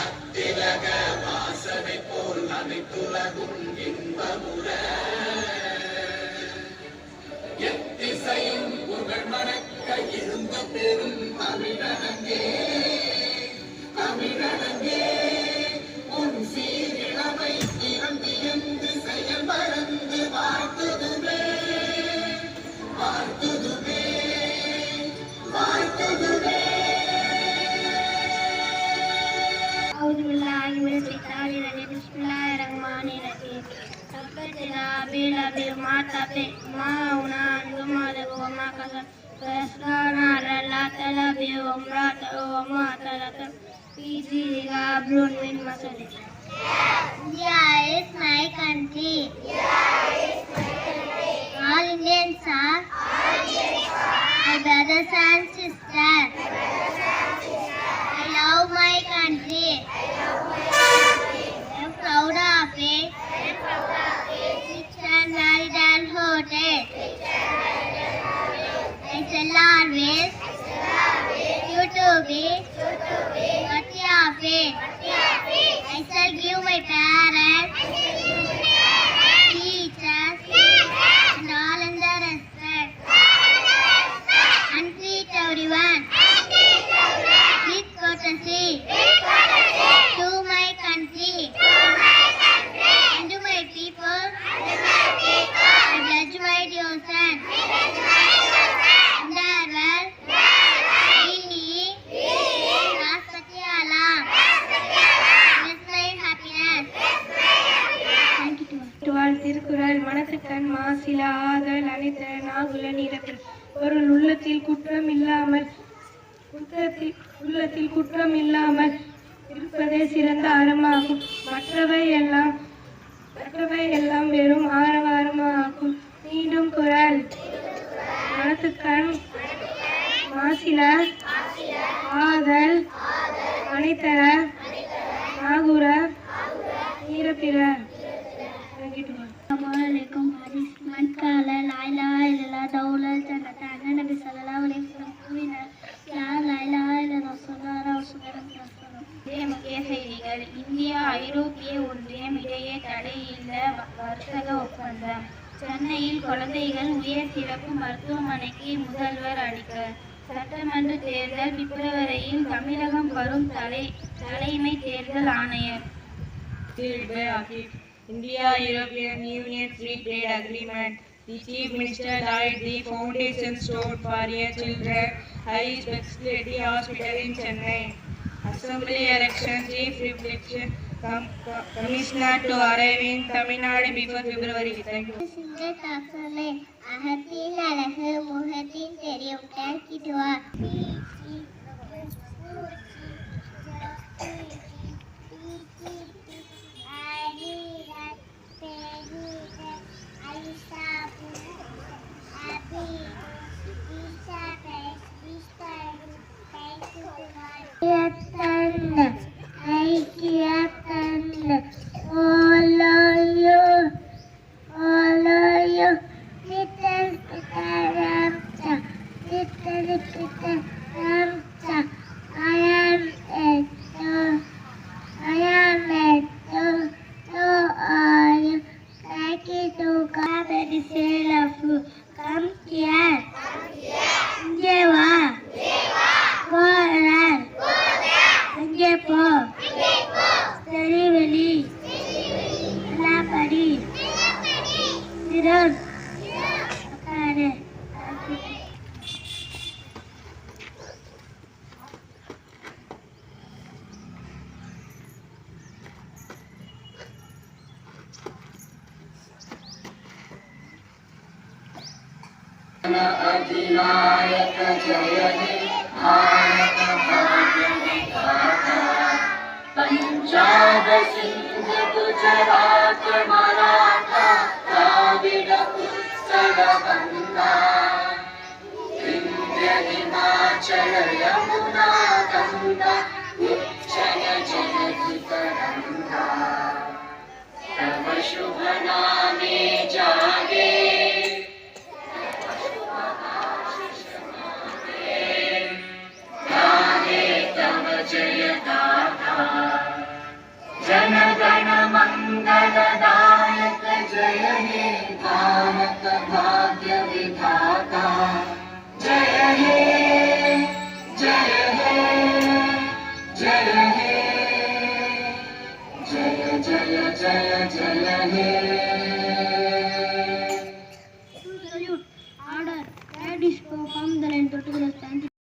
அத்திலக வாசனை போல் அனைத்துலகும் இன்பமுற எத்திசையும் புகழ் மணக்க இருந்த பெரும் தமிழனங்கே தமிழனங்கே உன் சீரிழமை திறந்து என்று செயல் மறந்து வாழ்த்துதுமே வாழ்த்துதுமே வாழ்த்துதுமே. Bismillahirrahmanirrahim. Sabbatina bila bil mata pe mauna andumada goma kasa kasana ralata la bi umrata wa talata isi gabrun min masali. India is my country. All Indians are my brothers and sisters. I love my country. I am proud of it. Rich and married and hotel. I shall always you to be worthy of it. I shall give my parents, teachers, and all in the respect. And treat everyone with courtesy to my country and to my people. I pledge my devotion and their well being, Rashtrapati Alam. That's my happiness. Thank you to all. Thirukkural மனத்துக்கண் மாசில ஆதல் அனைத்த நாகுல நிரப்பி பொருள் உள்ளத்தில் குற்றம் இல்லாமல் இருப்பதே சிறந்த அறமாகும். மற்றவை எல்லாம் வெறும் ஆரவாரமாகும். மீண்டும் குறள் மனத்துக்கண் மாசில ஆதல் அனைத்தர நாகுர நீரப்பிற. Assalamualaikum man qala la ilaha illallah dawlal jannata anna nabi sallallahu alaihi wasallam la ilaha illallah முக்கிய செய்திகள். இந்தியா ஐரோப்பிய ஒன்றியம் இடையே தடையில்ல வர்த்தக ஒப்பந்தம். சென்னையில் குழந்தைகள் உயர் சிறப்பு மருத்துவமனைக்கு முதல்வர் அடிக்கல். சட்டமன்ற தேர்தல் பிப்ரவரியில் தமிழகம் வரும் தலைமை தேர்தல் ஆணையர். India-European Union Free Trade Agreement. The Chief Minister died. The foundation stone for a children high specialty hospital in Chennai. Assembly election. Chief Reflection Commissioner to arrive in Tamil Nadu before February. Thank you. Come here. अधिनायक जय हे भारत भाग्य विधाता पंजाब सिंध गुजरात मराठा द्राविड उत्कल गंगा विंध्य हिमाचल यमुना गंगा उच्चल जलधि तरंगा तव शुभ नामे जागे जय हे जय जय जय जय हे Salute. Order. Red is perform the line to the stand.